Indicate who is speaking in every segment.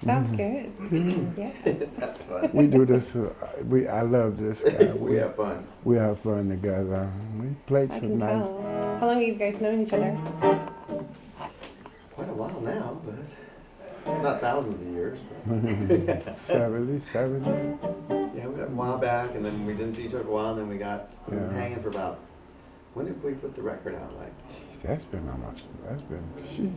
Speaker 1: Sounds good. Yeah.
Speaker 2: That's fun.
Speaker 3: We do this. I love this guy.
Speaker 2: We have fun.
Speaker 3: We have fun together. We played
Speaker 1: I
Speaker 3: some
Speaker 1: can
Speaker 3: nice.
Speaker 1: tell. How long have you guys known each other?
Speaker 2: Quite a while now, but not thousands of years. But
Speaker 3: 70.
Speaker 2: yeah, we got a while back, and then we didn't see each other for a while, and then we got hanging for about. When did we put the record out? Like
Speaker 3: That's been almost. That's been. Sheesh.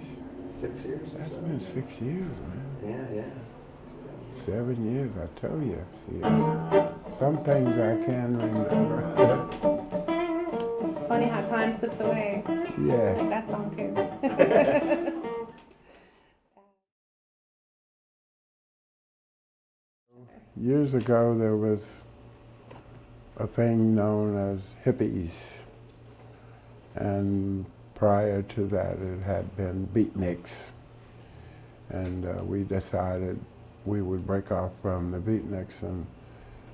Speaker 2: 6 years. Or
Speaker 3: That's
Speaker 2: so.
Speaker 3: been 6 years, man.
Speaker 2: Yeah, yeah.
Speaker 3: 7 years, I tell you. See, some things I can remember.
Speaker 1: Funny how time slips away.
Speaker 3: Yeah.
Speaker 1: Like that song too.
Speaker 3: Years ago, there was a thing known as hippies, and prior to that, it had been beatniks, and we decided we would break off from the beatniks and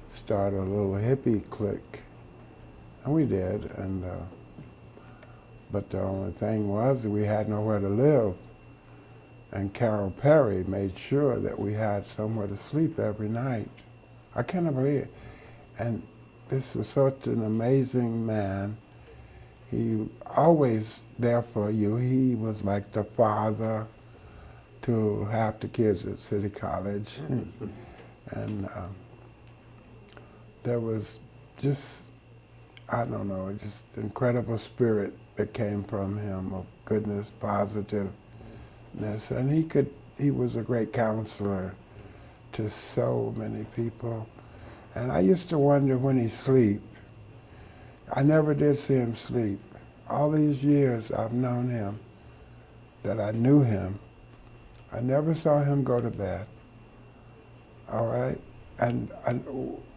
Speaker 3: start a little hippie clique, and we did. And but the only thing was we had nowhere to live. And Carroll Peery made sure that we had somewhere to sleep every night. I cannot believe it. And this was such an amazing man. He always there for you. He was like the father to half the kids at City College. And there was just, I don't know, just incredible spirit that came from him of goodness, positiveness. And he was a great counselor to so many people. And I used to wonder when he sleep. I never did see him sleep. All these years I've known him, that I knew him, I never saw him go to bed. All right? And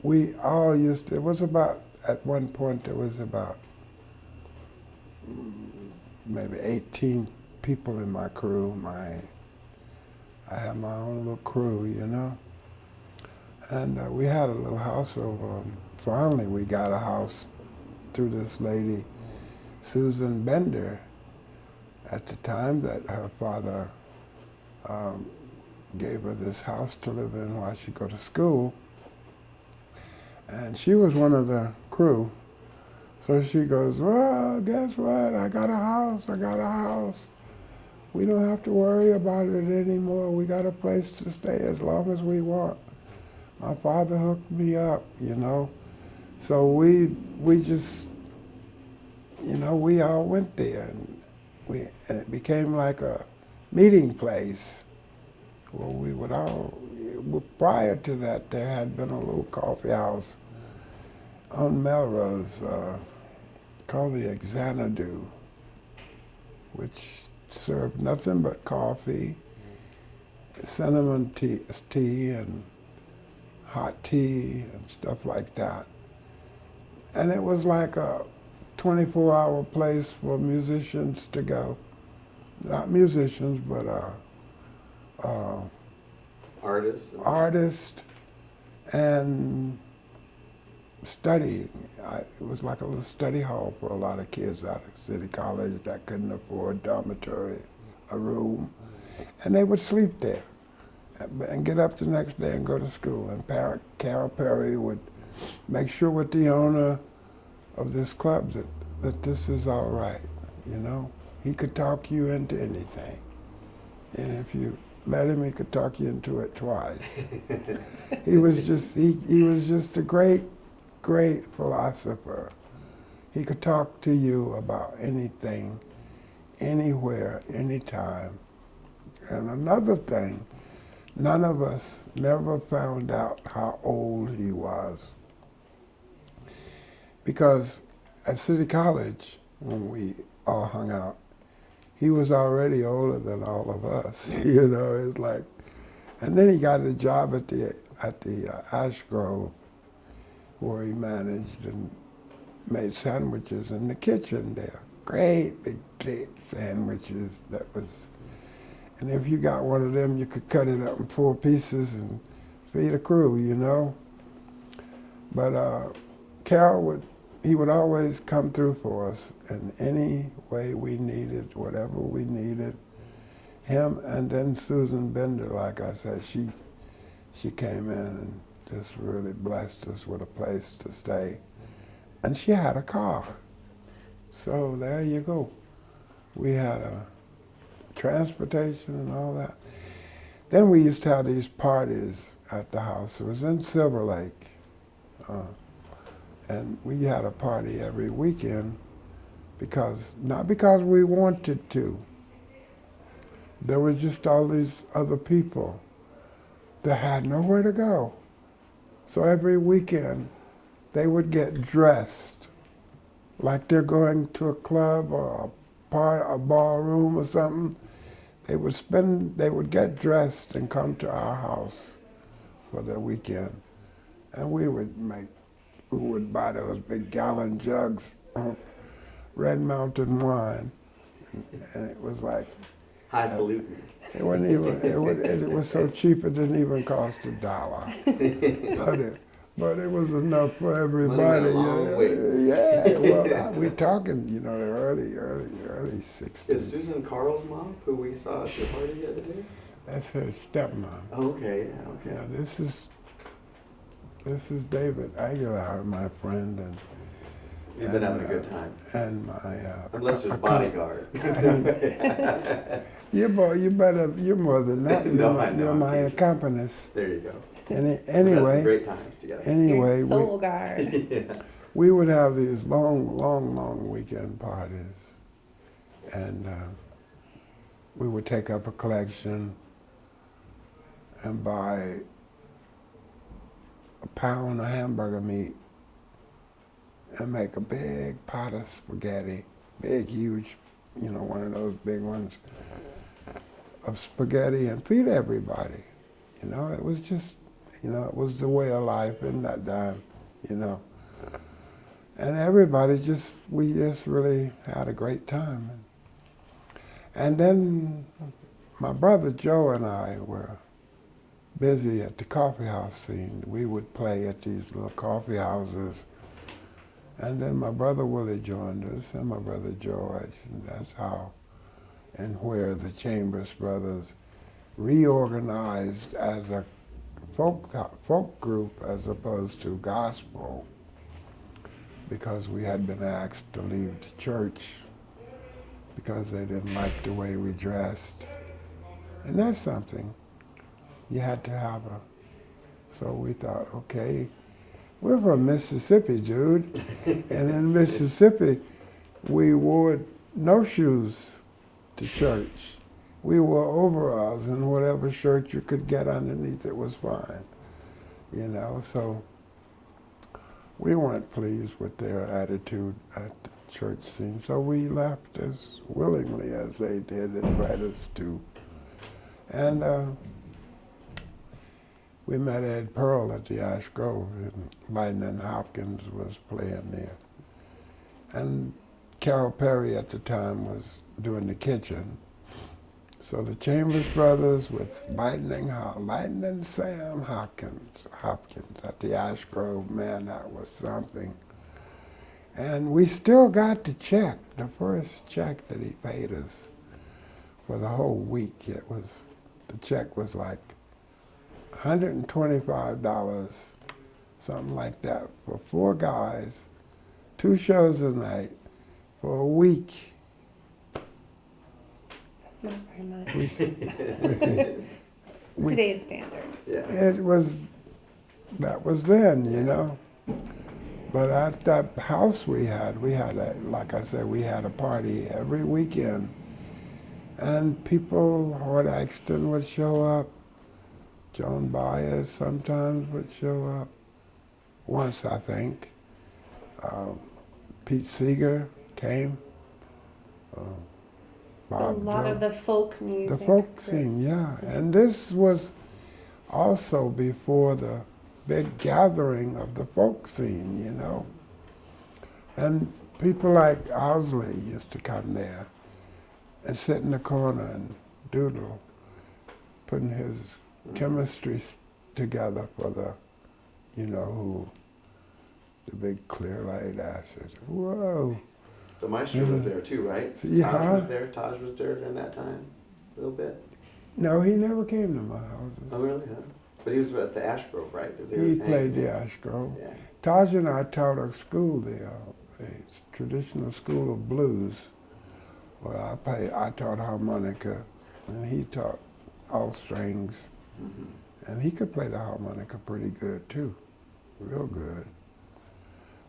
Speaker 3: we all used to, it was about, at one point there was about maybe 18 people in my crew. I had my own little crew, you know. And we had a little house over. Finally, we got a house through this lady, Susan Bender, at the time that her father gave her this house to live in while she go to school. And she was one of the crew. So she goes, well, guess what? I got a house. We don't have to worry about it anymore. We got a place to stay as long as we want. My father hooked me up, you know. So we just, you know, we all went there, and it became like a meeting place where we would all. Prior to that, there had been a little coffee house on Melrose called the Xanadu, which served nothing but coffee, cinnamon tea and hot tea and stuff like that. And it was like a 24-hour place for musicians to go. Not musicians, but artists and study. It was like a little study hall for a lot of kids out of City College that couldn't afford dormitory, a room. And they would sleep there and get up the next day and go to school. And Carroll Peery would make sure with the owner of this club that this is all right, you know. He could talk you into anything. And if you let him, he could talk you into it twice. he was just a great philosopher. He could talk to you about anything, anywhere, anytime. And another thing, none of us never found out how old he was. Because at City College, when we all hung out, he was already older than all of us. You know, it's like, and then he got a job at the Ash Grove, where he managed and made sandwiches in the kitchen there. Great big thick sandwiches that was, and if you got one of them, you could cut it up in 4 pieces and feed a crew, you know. But Carroll would always come through for us in any way we needed, whatever we needed. him, and then Susan Bender, like I said, she came in and just really blessed us with a place to stay. And she had a car. So there you go. We had a transportation and all that. Then we used to have these parties at the house. It was in Silver Lake. And we had a party every weekend not because we wanted to. There were just all these other people that had nowhere to go. So every weekend they would get dressed like they're going to a club or a ballroom or something. They would get dressed and come to our house for the weekend. And we would buy those big gallon jugs of Red Mountain wine. And it was like,
Speaker 2: Highfalutin.
Speaker 3: it wasn't even, it was so cheap it didn't even cost $1. But it was enough for everybody.
Speaker 2: Money went a long way.
Speaker 3: Yeah, well, we're talking, the early 60s.
Speaker 2: Is Susan Carroll's mom, who we saw at the party the other day?
Speaker 3: That's her stepmom.
Speaker 2: Oh, okay, yeah, okay.
Speaker 3: Yeah, this is David Aguilar, my friend, and
Speaker 2: You've been having a good time.
Speaker 3: and my
Speaker 2: Unless there's bodyguard.
Speaker 3: you're more than that.
Speaker 2: No, I know,
Speaker 3: You're
Speaker 2: I'm
Speaker 3: my
Speaker 2: teasing.
Speaker 3: accompanist.
Speaker 2: There you go.
Speaker 3: And
Speaker 2: We've had some
Speaker 3: anyway,
Speaker 2: great times together.
Speaker 3: anyway,
Speaker 1: Your soul guard.
Speaker 2: Yeah.
Speaker 3: we would have these long weekend parties, and we would take up a collection and buy a pound of hamburger meat and make a big pot of spaghetti, big, huge, one of those big ones of spaghetti, and feed everybody. It was just, it was the way of life in that time, And everybody we just really had a great time. And then my brother Joe and I were busy at the coffee house scene. We would play at these little coffee houses. And then my brother Willie joined us, and my brother George, and that's how and where the Chambers Brothers reorganized as a folk group as opposed to gospel, because we had been asked to leave the church because they didn't like the way we dressed. And that's something you had to have so we thought, okay, we're from Mississippi, dude. And in Mississippi, we wore no shoes to church. We wore overalls, and whatever shirt you could get underneath it was fine. So we weren't pleased with their attitude at the church scene. So we left as willingly as they did invite us to. And we met Ed Pearl at the Ash Grove, and Lightning Hopkins was playing there. And Carroll Peery at the time was doing the kitchen. So the Chambers Brothers with Lightning Sam Hopkins at the Ash Grove, man, that was something. And we still got the check, the first check that he paid us for the whole week. The check was like $125, something like that, for 4 guys, 2 shows a night, for a week.
Speaker 1: That's not very much. Today's standards.
Speaker 2: Yeah.
Speaker 3: That was then, But at that house like I said, we had a party every weekend. And people, Howard Axton would show up. Joan Baez sometimes would show up. Once, I think. Pete Seeger came.
Speaker 1: So a lot of the folk music.
Speaker 3: The folk scene, yeah. And this was also before the big gathering of the folk scene, And people like Owsley used to come there and sit in the corner and doodle, putting his chemistry together for the, the big clear light acid. Whoa.
Speaker 2: The maestro was there too, right?
Speaker 3: Yeah.
Speaker 2: Taj was there during that time. a little bit?
Speaker 3: No, he never came to my house.
Speaker 2: Oh, really? Huh? But he was at the Ash Grove, right? 'Cause they
Speaker 3: He
Speaker 2: was
Speaker 3: played
Speaker 2: hanging.
Speaker 3: the Ash Grove.
Speaker 2: Yeah.
Speaker 3: Taj and I taught a school there, a traditional school of blues. Well, I taught harmonica, and he taught all strings, and he could play the harmonica pretty good too, real good.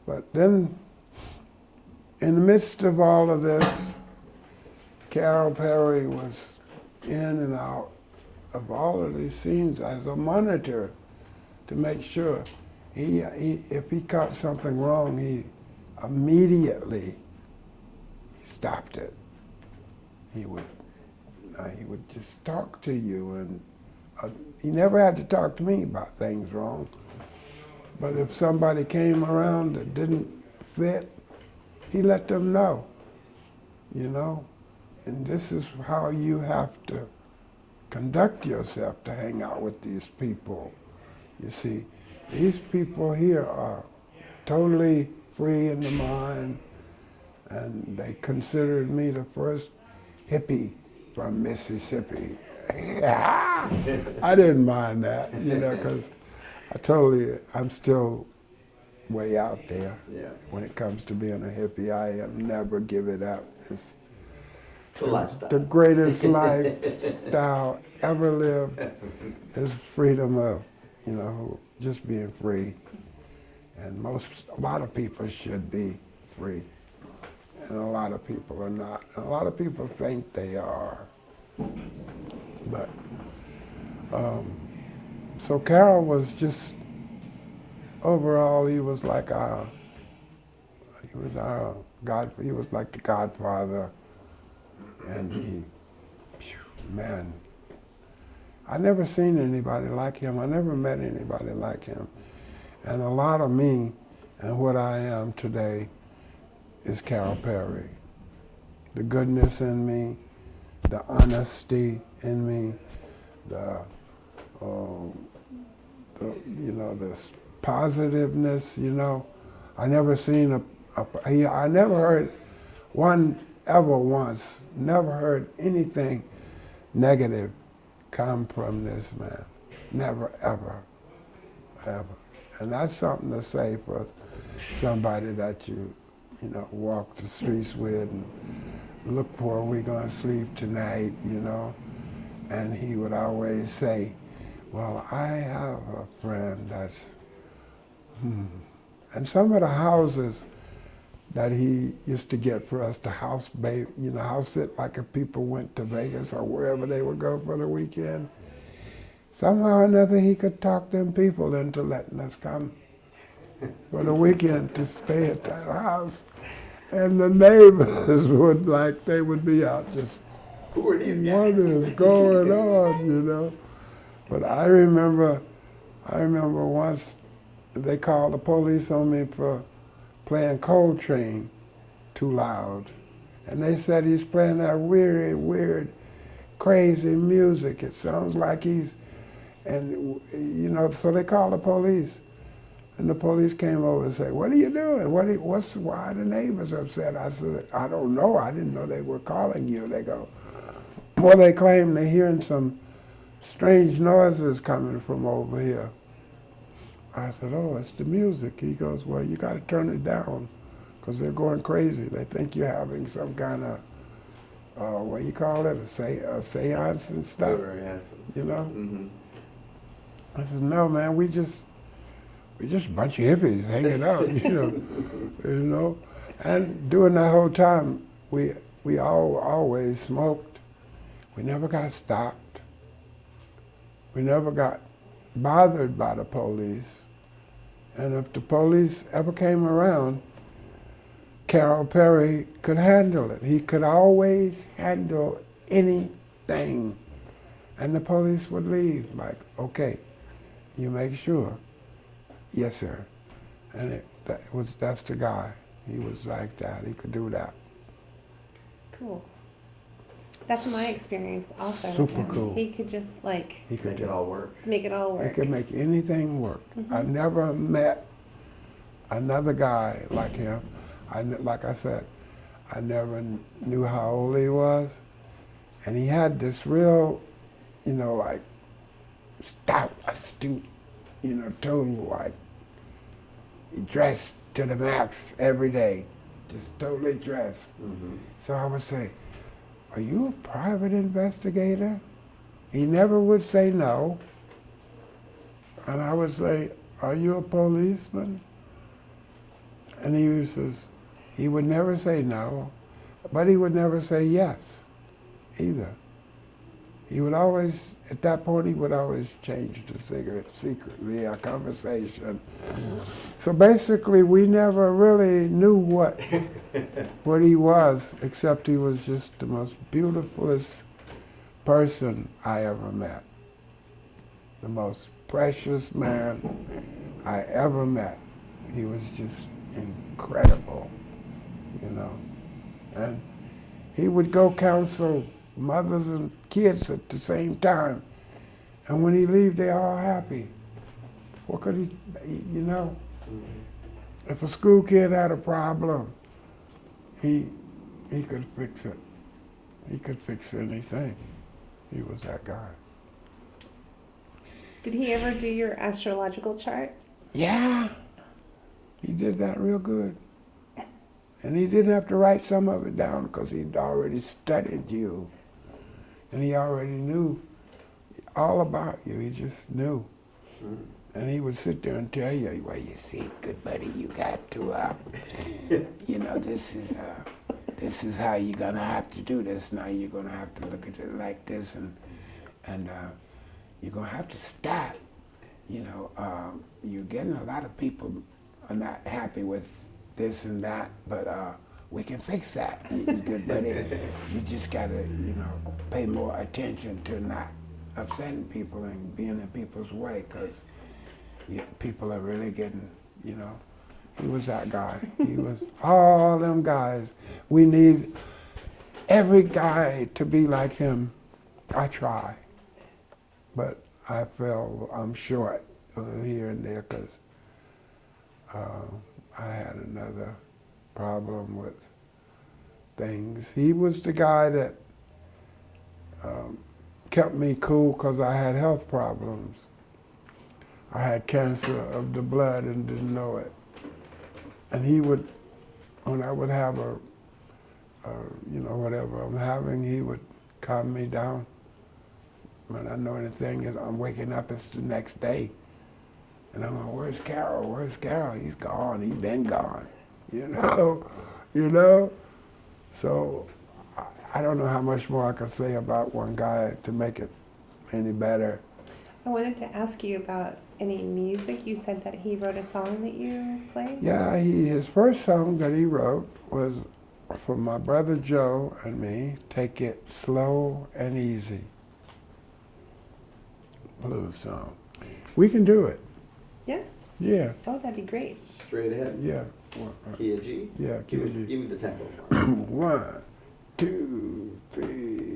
Speaker 3: But then, in the midst of all of this, Carroll Peery was in and out of all of these scenes as a monitor to make sure if he caught something wrong, he immediately stopped it. He would just talk to you, and he never had to talk to me about things wrong. But if somebody came around that didn't fit, he let them know, you know. And this is how you have to conduct yourself to hang out with these people. You see, these people here are totally free in the mind, and they considered me the first hippie from Mississippi. I didn't mind that, you know, because I'm still way out there.
Speaker 2: Yeah.
Speaker 3: When it comes to being a hippie, I am never give it up. It's
Speaker 2: a lifestyle.
Speaker 3: The greatest lifestyle ever lived is freedom of, you know, just being free. And a lot of people should be free. And a lot of people are not. And a lot of people think they are. But, so Carroll was just, overall, he was like he was like the godfather. And man, I never seen anybody like him. I never met anybody like him. And a lot of me and what I am today is Carroll Peery. The goodness in me, the honesty in me, the this positiveness, you know. I never seen I never heard never heard anything negative come from this man. Never, ever, ever. And that's something to say for somebody that you walk the streets with and look for, we gonna sleep tonight, you know. And he would always say, well, I have a friend that's, And some of the houses that he used to get for us to house sit like if people went to Vegas or wherever they would go for the weekend. Somehow or another he could talk them people into letting us come for the weekend to stay at that house. And the neighbors they would be out just,
Speaker 2: who are these guys?
Speaker 3: What is going on, you know? But I remember once they called the police on me for playing Coltrane too loud. And they said he's playing that weird, crazy music. It sounds like so they called the police. And the police came over and said, what are you doing? Why are the neighbors upset? I said, I don't know. I didn't know they were calling you. They go, well, they claim they're hearing some strange noises coming from over here. I said, oh, it's the music. He goes, well, you got to turn it down because they're going crazy. They think you're having some kind of, what do you call it, a seance and stuff, you know?
Speaker 2: Mm-hmm.
Speaker 3: I said, no, man, we just a bunch of hippies hanging out, you know? And during that whole time, we always smoked. We never got stopped. We never got bothered by the police. And if the police ever came around, Carroll Peery could handle it. He could always handle anything. And the police would leave, like, okay, you make sure. Yes, sir. And that's the guy. He was like that. He could do that.
Speaker 1: Cool. That's my experience also.
Speaker 3: Super
Speaker 1: with him.
Speaker 3: cool.
Speaker 1: He could just
Speaker 3: he could
Speaker 2: make it all work.
Speaker 1: Make it all work.
Speaker 3: He could make anything work.
Speaker 1: Mm-hmm.
Speaker 3: I never met another guy like him. Like I said, I never knew how old he was, And he had this real, like stout, astute, total, like he dressed to the max every day, just totally dressed.
Speaker 2: Mm-hmm.
Speaker 3: So I would say, "Are you a private investigator?" He never would say no. And I would say, "Are you a policeman?" And he would never say no, but he would never say yes either. He would always, at that point, he would always change the cigarette secretly, our conversation. So basically, we never really knew what he was, except he was just the most beautifulest person I ever met. The most precious man I ever met. He was just incredible, And he would go counsel mothers and kids at the same time. And when he leave, they're all happy. What could he, if a school kid had a problem, he could fix it. He could fix anything. He was that guy.
Speaker 1: Did he ever do your astrological chart?
Speaker 3: Yeah, he did that real good. And he didn't have to write some of it down because he'd already studied you. And he already knew all about you. He just knew. Mm-hmm. And he would sit there and tell you, "Well, you see, good buddy, you got to, this is how you're going to have to do this. Now you're going to have to look at it like this, and you're going to have to stop. You're getting a lot of people are not happy with this and that, but we can fix that, good buddy. You just got to, pay more attention to not upsetting people and being in people's way, because people are really getting, He was that guy. He was all them guys. We need every guy to be like him. I try, but I feel I'm short a little here and there because I had another problem with things. He was the guy that kept me cool because I had health problems. I had cancer of the blood and didn't know it. And he would, when I would have whatever I'm having, he would calm me down. When I know anything is, I'm waking up, it's the next day. And I'm like, "Where's Carroll? Where's Carroll? He's gone. He's been gone." So I don't know how much more I could say about one guy to make it any better.
Speaker 1: I wanted to ask you about any music. You said that he wrote a song that you played?
Speaker 3: Yeah, his first song that he wrote was for my brother Joe and me, "Take It Slow and Easy." Blues song. We can do it.
Speaker 1: Yeah?
Speaker 3: Yeah.
Speaker 1: Oh, that'd be great.
Speaker 2: Straight ahead.
Speaker 3: Yeah.
Speaker 2: Key of G?
Speaker 3: Yeah, key of G.
Speaker 2: Give me the tempo.
Speaker 3: 1, 2, 3.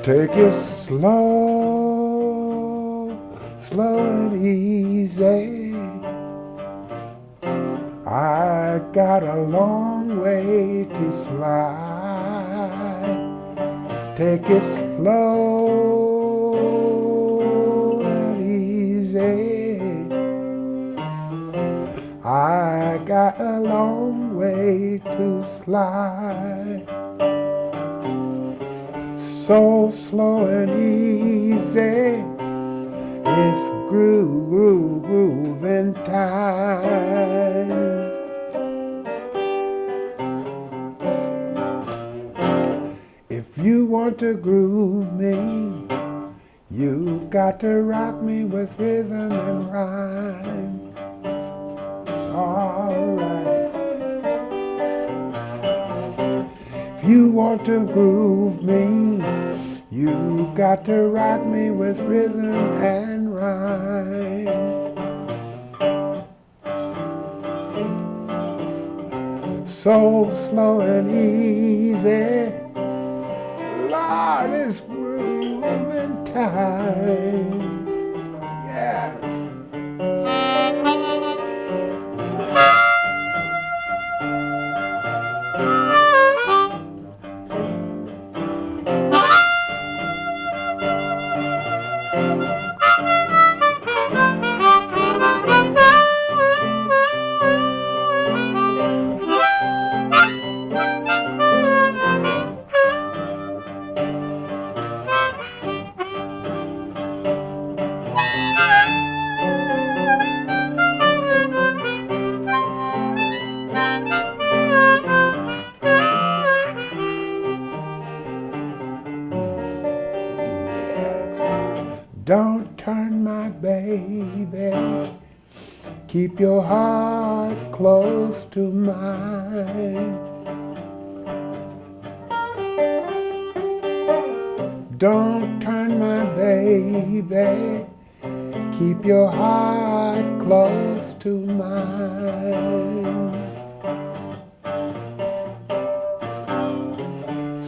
Speaker 3: Take it slow, slow and easy. I got a long way to slide. Take it slow and easy. I got a long way to slide. So slow and easy, it's grooving time. If you want to groove me, You got to rock me with rhythm and rhyme. All right. If you want to groove me, you got to rock me with rhythm and rhyme. So slow and easy, Lord, it's grooving time. Yeah. Don't turn my baby, keep your heart close to mine. Don't turn my baby, keep your heart close to mine.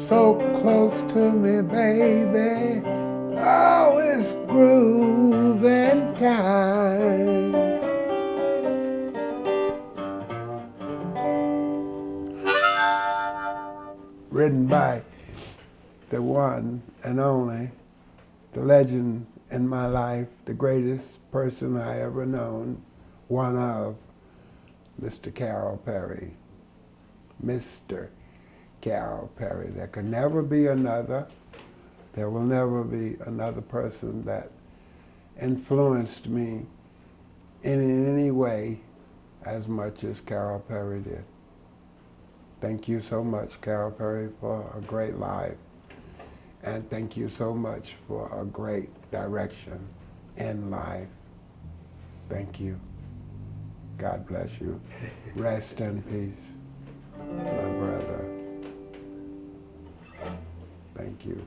Speaker 3: So close to me, baby, oh, it's grooving time. Written by the one and only, the legend in my life, the greatest person I ever known, one of, Mr. Carroll Peery. Mr. Carroll Peery. There can never be another. There will never be another person that influenced me in any way as much as Carroll Peery did. Thank you so much, Carroll Peery, for a great life. And thank you so much for a great direction in life. Thank you. God bless you. Rest in peace, my brother. Thank you.